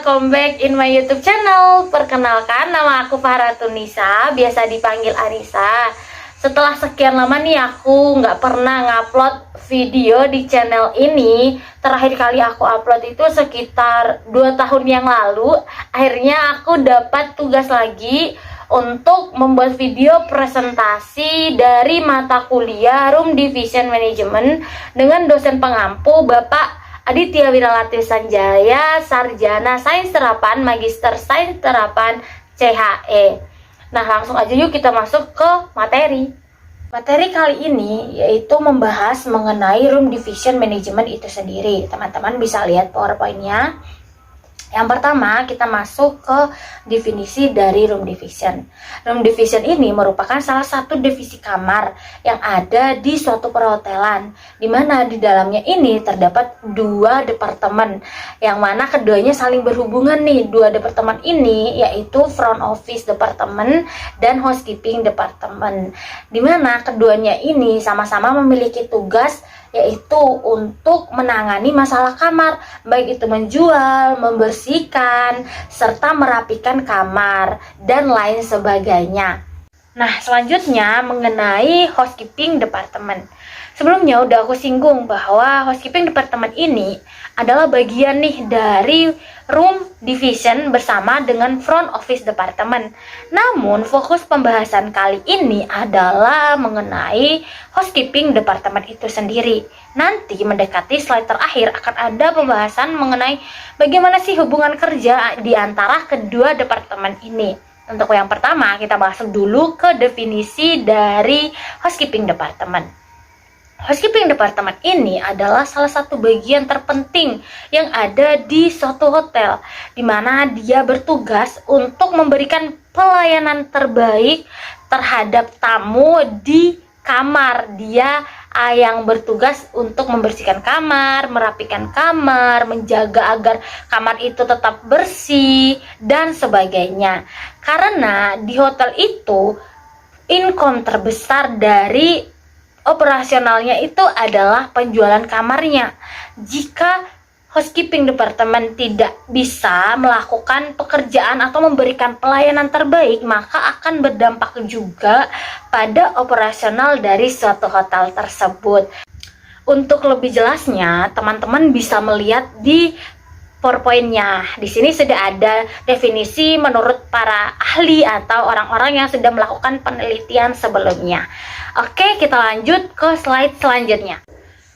welcome back in my YouTube channel. Perkenalkan, nama aku Fahratunisa, biasa dipanggil Anissa. Setelah sekian lama nih aku nggak pernah ngupload video di channel ini. Terakhir kali aku upload itu sekitar 2 tahun yang lalu. Akhirnya aku dapat tugas lagi untuk membuat video presentasi dari mata kuliah Room Division Management dengan dosen pengampu Bapak Aditya Wiralati Sanjaya, Sarjana Sains Terapan, Magister Sains Terapan CHE. Nah, langsung aja yuk kita masuk ke materi. Materi kali ini yaitu membahas mengenai Room Division Management itu sendiri. Teman-teman bisa lihat PowerPoint-nya. Yang pertama, kita masuk ke definisi dari room division. Room division ini merupakan salah satu divisi kamar yang ada di suatu perhotelan, di mana di dalamnya ini terdapat 2 departemen, yang mana keduanya saling berhubungan nih. 2 departemen ini yaitu front office department dan housekeeping department, di mana keduanya ini sama-sama memiliki tugas yaitu untuk menangani masalah kamar, baik itu menjual, membersihkan, serta merapikan kamar, dan lain sebagainya. Nah, selanjutnya mengenai housekeeping department. Sebelumnya udah aku singgung bahwa housekeeping department ini adalah bagian nih dari room division bersama dengan front office department. Namun fokus pembahasan kali ini adalah mengenai housekeeping department itu sendiri. Nanti mendekati slide terakhir akan ada pembahasan mengenai bagaimana sih hubungan kerja di antara kedua departemen ini. Untuk yang pertama, kita masuk dulu ke definisi dari housekeeping department. Housekeeping department ini adalah salah satu bagian terpenting yang ada di suatu hotel, di mana dia bertugas untuk memberikan pelayanan terbaik terhadap tamu di kamar. Dia yang bertugas untuk membersihkan kamar, merapikan kamar, menjaga agar kamar itu tetap bersih, dan sebagainya. Karena di hotel itu, income terbesar dari operasionalnya itu adalah penjualan kamarnya. Jika housekeeping department tidak bisa melakukan pekerjaan atau memberikan pelayanan terbaik, maka akan berdampak juga pada operasional dari suatu hotel tersebut. Untuk lebih jelasnya, teman-teman bisa melihat di PowerPoint-nya. Di sini sudah ada definisi menurut para ahli atau orang-orang yang sudah melakukan penelitian sebelumnya. Oke, kita lanjut ke slide selanjutnya.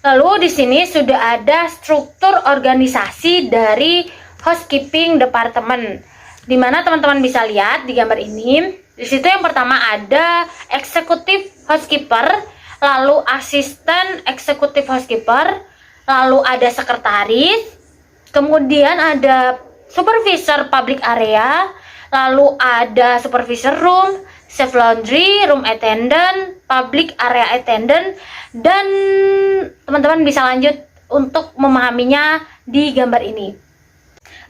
Lalu di sini sudah ada struktur organisasi dari housekeeping department, di mana teman-teman bisa lihat di gambar ini. Di situ yang pertama ada eksekutif housekeeper, lalu asisten eksekutif housekeeper, lalu ada sekretaris, kemudian ada supervisor public area, lalu ada supervisor room, chef laundry, room attendant, public area attendant, dan teman-teman bisa lanjut untuk memahaminya di gambar ini.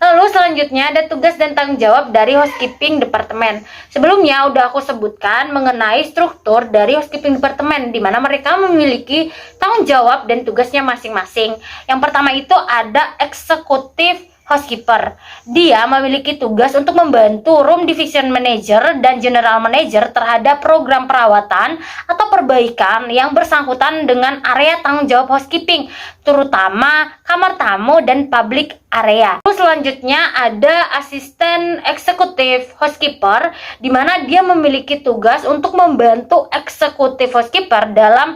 Lalu selanjutnya ada tugas dan tanggung jawab dari housekeeping department. Sebelumnya udah aku sebutkan mengenai struktur dari housekeeping department, di mana mereka memiliki tanggung jawab dan tugasnya masing-masing. Yang pertama itu ada eksekutif housekeeper. Dia memiliki tugas untuk membantu room division manager dan general manager terhadap program perawatan atau perbaikan yang bersangkutan dengan area tanggung jawab housekeeping, terutama kamar tamu dan public area. Terus selanjutnya ada asisten eksekutif housekeeper, di mana dia memiliki tugas untuk membantu eksekutif housekeeper dalam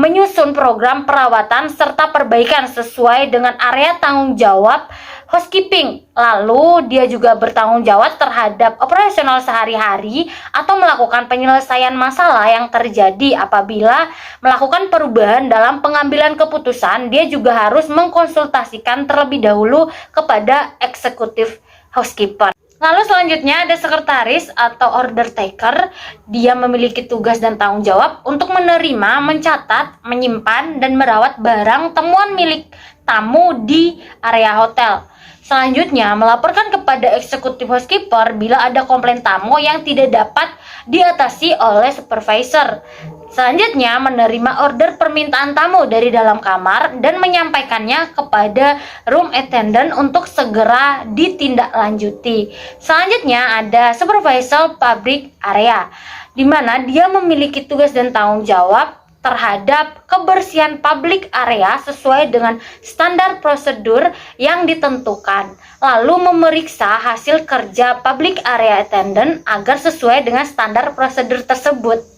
menyusun program perawatan serta perbaikan sesuai dengan area tanggung jawab housekeeping. Lalu dia juga bertanggung jawab terhadap operasional sehari-hari atau melakukan penyelesaian masalah yang terjadi apabila melakukan perubahan dalam pengambilan keputusan. Dia juga harus mengkonsultasikan terlebih dahulu kepada eksekutif housekeeper. Lalu selanjutnya ada sekretaris atau order taker. Dia memiliki tugas dan tanggung jawab untuk menerima, mencatat, menyimpan, dan merawat barang temuan milik tamu di area hotel. Selanjutnya, melaporkan kepada eksekutif housekeeper bila ada komplain tamu yang tidak dapat diatasi oleh supervisor. Selanjutnya, menerima order permintaan tamu dari dalam kamar dan menyampaikannya kepada room attendant untuk segera ditindaklanjuti. Selanjutnya ada supervisor public area, di mana dia memiliki tugas dan tanggung jawab terhadap kebersihan public area sesuai dengan standar prosedur yang ditentukan, lalu memeriksa hasil kerja public area attendant agar sesuai dengan standar prosedur tersebut.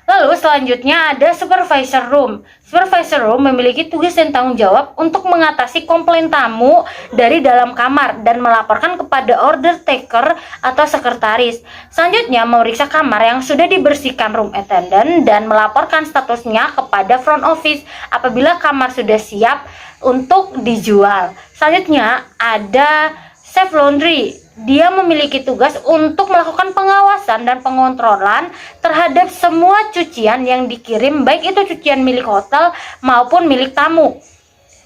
Lalu selanjutnya ada supervisor room. Supervisor room memiliki tugas dan tanggung jawab untuk mengatasi komplain tamu dari dalam kamar dan melaporkan kepada order taker atau sekretaris. Selanjutnya memeriksa kamar yang sudah dibersihkan room attendant dan melaporkan statusnya kepada front office apabila kamar sudah siap untuk dijual. Selanjutnya ada chef laundry. Dia memiliki tugas untuk melakukan pengawasan dan pengontrolan terhadap semua cucian yang dikirim, baik itu cucian milik hotel maupun milik tamu.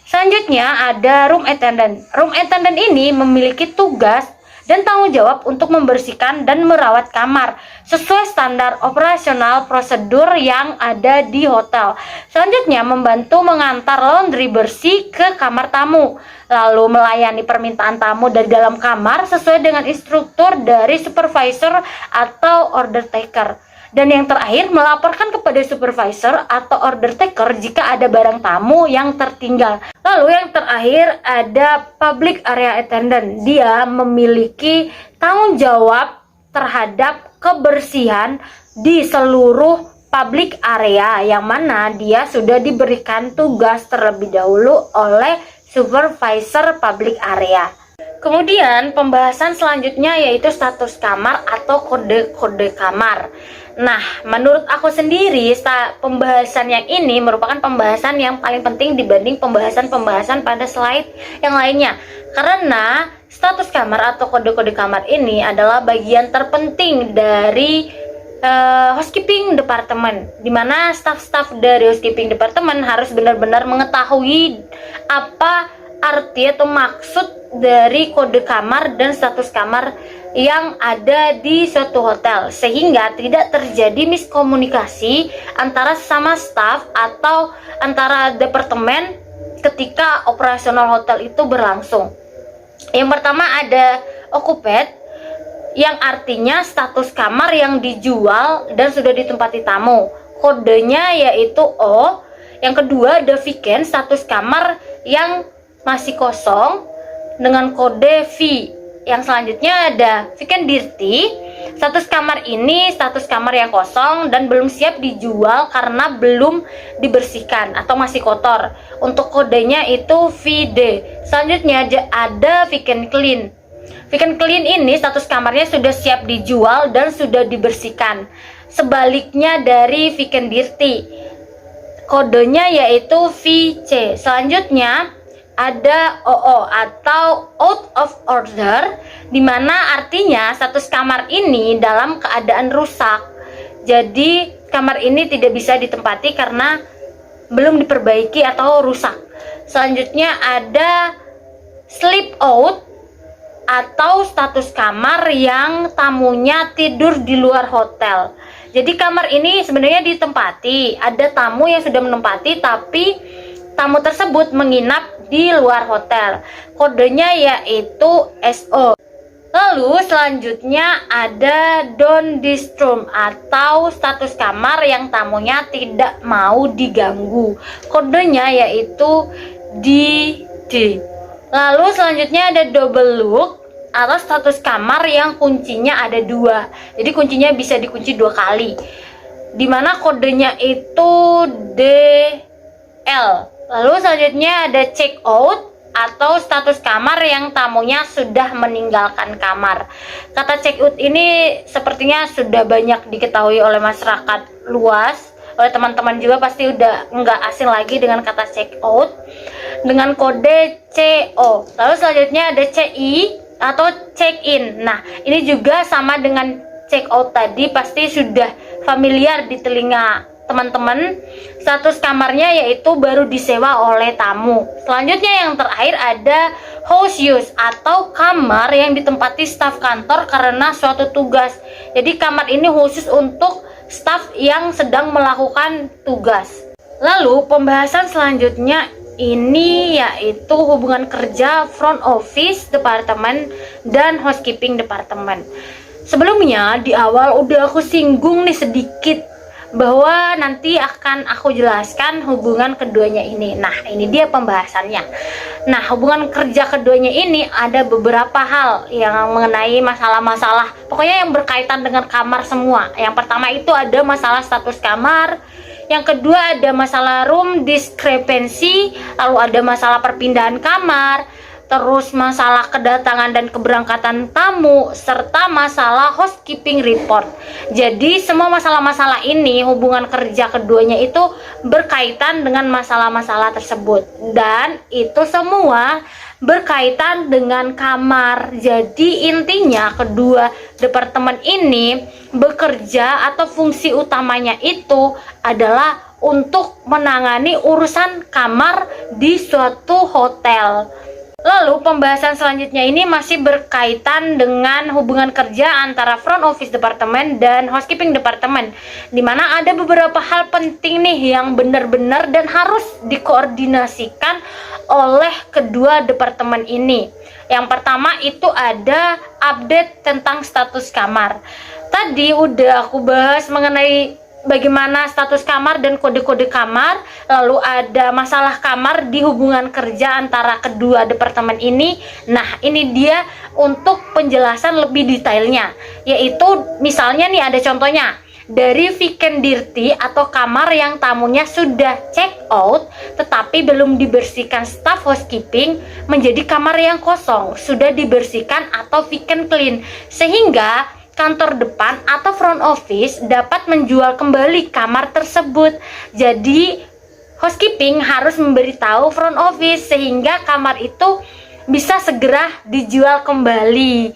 Selanjutnya ada room attendant. Room attendant ini memiliki tugas dan tanggung jawab untuk membersihkan dan merawat kamar sesuai standar operasional prosedur yang ada di hotel. Selanjutnya membantu mengantar laundry bersih ke kamar tamu, lalu melayani permintaan tamu dari dalam kamar sesuai dengan instruktur dari supervisor atau order taker. Dan yang terakhir, melaporkan kepada supervisor atau order taker jika ada barang tamu yang tertinggal. Lalu yang terakhir ada public area attendant. Dia memiliki tanggung jawab terhadap kebersihan di seluruh public area, yang mana dia sudah diberikan tugas terlebih dahulu oleh supervisor public area. Kemudian pembahasan selanjutnya yaitu status kamar atau kode-kode kamar. Nah, menurut aku sendiri pembahasan yang ini merupakan pembahasan yang paling penting dibanding pembahasan-pembahasan pada slide yang lainnya. Karena status kamar atau kode-kode kamar ini adalah bagian terpenting dari housekeeping department, dimana staff-staff dari housekeeping department harus benar-benar mengetahui apa arti atau maksud dari kode kamar dan status kamar yang ada di suatu hotel, sehingga tidak terjadi miskomunikasi antara sesama staff atau antara departemen ketika operasional hotel itu berlangsung. Yang pertama ada occupied, yang artinya status kamar yang dijual dan sudah ditempati tamu, kodenya yaitu O. Yang kedua ada vacant, status kamar yang masih kosong dengan kode V. Yang selanjutnya ada vacant dirty, status kamar ini status kamar yang kosong dan belum siap dijual karena belum dibersihkan atau masih kotor. Untuk kodenya itu VD. Selanjutnya ada vacant clean. Vacant clean ini status kamarnya sudah siap dijual dan sudah dibersihkan. Sebaliknya dari vacant dirty, kodenya yaitu VC. Selanjutnya ada OO atau out of order, dimana artinya status kamar ini dalam keadaan rusak. Jadi kamar ini tidak bisa ditempati karena belum diperbaiki atau rusak. Selanjutnya ada sleep out atau status kamar yang tamunya tidur di luar hotel. Jadi kamar ini sebenarnya ditempati, ada tamu yang sudah menempati tapi tamu tersebut menginap di luar hotel. Kodenya yaitu SO. Lalu selanjutnya ada don't disturb atau status kamar yang tamunya tidak mau diganggu. Kodenya yaitu DD. Lalu selanjutnya ada double lock atau status kamar yang kuncinya ada 2. Jadi kuncinya bisa dikunci 2 kali. Dimana kodenya itu DL. Lalu selanjutnya ada check out atau status kamar yang tamunya sudah meninggalkan kamar. Kata check out ini sepertinya sudah banyak diketahui oleh masyarakat luas, oleh teman-teman juga pasti udah nggak asing lagi dengan kata check out dengan kode CO. Lalu selanjutnya ada CI atau check in. Nah, ini juga sama dengan check out tadi, pasti sudah familiar di telinga teman-teman. Status kamarnya yaitu baru disewa oleh tamu. Selanjutnya yang terakhir ada house use atau kamar yang ditempati staf kantor karena suatu tugas. Jadi kamar ini khusus untuk staf yang sedang melakukan tugas. Lalu pembahasan selanjutnya ini yaitu hubungan kerja front office departemen dan housekeeping departemen. Sebelumnya di awal udah aku singgung nih sedikit bahwa nanti akan aku jelaskan hubungan keduanya ini. Nah, ini dia pembahasannya. Nah, hubungan kerja keduanya ini ada beberapa hal yang mengenai masalah-masalah, pokoknya yang berkaitan dengan kamar semua. Yang pertama itu ada masalah status kamar, yang kedua ada masalah room discrepancy, lalu ada masalah perpindahan kamar, terus masalah kedatangan dan keberangkatan tamu, serta masalah housekeeping report. Jadi semua masalah-masalah ini, hubungan kerja keduanya itu berkaitan dengan masalah-masalah tersebut. Dan itu semua berkaitan dengan kamar. Jadi intinya kedua departemen ini bekerja atau fungsi utamanya itu adalah untuk menangani urusan kamar di suatu hotel. Lalu pembahasan selanjutnya ini masih berkaitan dengan hubungan kerja antara front office departemen dan housekeeping departemen, dimana ada beberapa hal penting nih yang benar-benar dan harus dikoordinasikan oleh kedua departemen ini. Yang pertama itu ada update tentang status kamar. Tadi udah aku bahas mengenai bagaimana status kamar dan kode-kode kamar, lalu ada masalah kamar di hubungan kerja antara kedua departemen ini. Nah, ini dia untuk penjelasan lebih detailnya, yaitu misalnya nih ada contohnya dari weekend dirty atau kamar yang tamunya sudah check out tetapi belum dibersihkan staff housekeeping menjadi kamar yang kosong, sudah dibersihkan atau weekend clean, sehingga kantor depan atau front office dapat menjual kembali kamar tersebut. Jadi housekeeping harus memberitahu front office sehingga kamar itu bisa segera dijual kembali.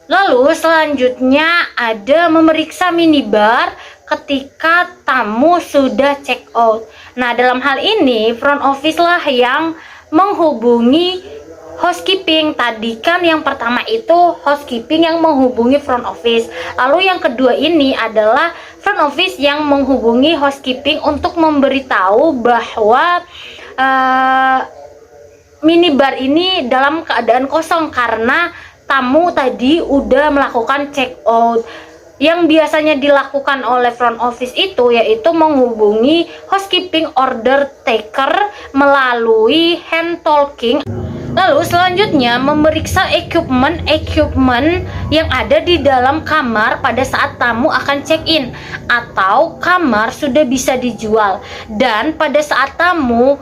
Lalu selanjutnya ada memeriksa minibar ketika tamu sudah check out. Nah, dalam hal ini front office lah yang menghubungi housekeeping. Tadi kan yang pertama itu housekeeping yang menghubungi front office, lalu yang kedua ini adalah front office yang menghubungi housekeeping untuk memberitahu bahwa minibar ini dalam keadaan kosong karena tamu tadi udah melakukan check out. Yang biasanya dilakukan oleh front office itu yaitu menghubungi housekeeping order taker melalui hand talking. Lalu selanjutnya memeriksa equipment yang ada di dalam kamar pada saat tamu akan check-in atau kamar sudah bisa dijual. Dan pada saat tamu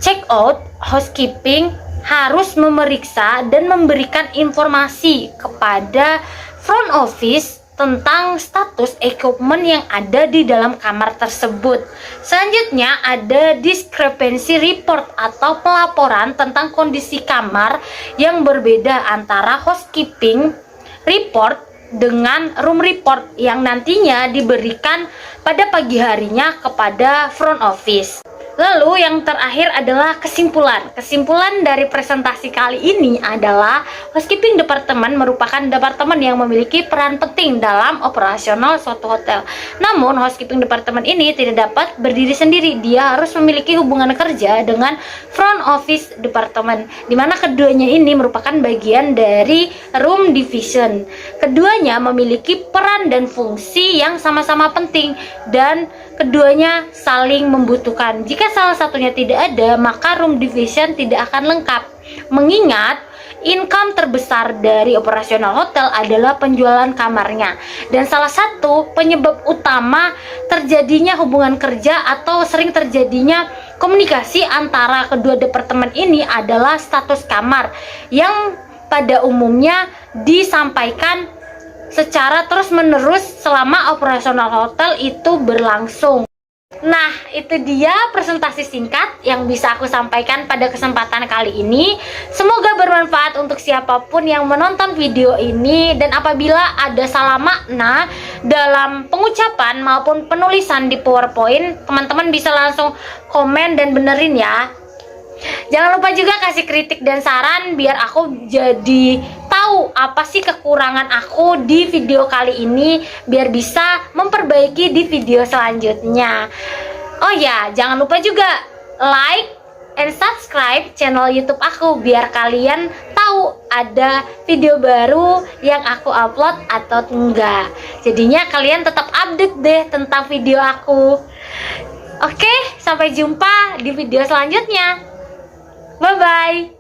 check out, housekeeping harus memeriksa dan memberikan informasi kepada front office tentang status equipment yang ada di dalam kamar tersebut. Selanjutnya ada discrepancy report atau pelaporan tentang kondisi kamar yang berbeda antara housekeeping report dengan room report yang nantinya diberikan pada pagi harinya kepada front office. Lalu yang terakhir adalah kesimpulan. Kesimpulan dari presentasi kali ini adalah housekeeping departemen merupakan departemen yang memiliki peran penting dalam operasional suatu hotel. Namun housekeeping departemen ini tidak dapat berdiri sendiri. Dia harus memiliki hubungan kerja dengan front office departemen, di mana keduanya ini merupakan bagian dari room division. Keduanya memiliki peran dan fungsi yang sama-sama penting dan keduanya saling membutuhkan. Jika salah satunya tidak ada, maka room division tidak akan lengkap. Mengingat income terbesar dari operasional hotel adalah penjualan kamarnya. Dan salah satu penyebab utama terjadinya hubungan kerja atau sering terjadinya komunikasi antara kedua departemen ini adalah status kamar yang pada umumnya disampaikan secara terus-menerus selama operasional hotel itu berlangsung. Nah, itu dia presentasi singkat yang bisa aku sampaikan pada kesempatan kali ini. Semoga bermanfaat untuk siapapun yang menonton video ini, dan apabila ada salah makna dalam pengucapan maupun penulisan di PowerPoint, teman-teman bisa langsung komen dan benerin ya. Jangan lupa juga kasih kritik dan saran biar aku jadi tahu tahu apa sih kekurangan aku di video kali ini biar bisa memperbaiki di video selanjutnya. Oh ya, jangan lupa juga like and subscribe channel YouTube aku biar kalian tahu ada video baru yang aku upload atau enggak. Jadinya kalian tetap update deh tentang video aku. Oke, sampai jumpa di video selanjutnya. Bye bye.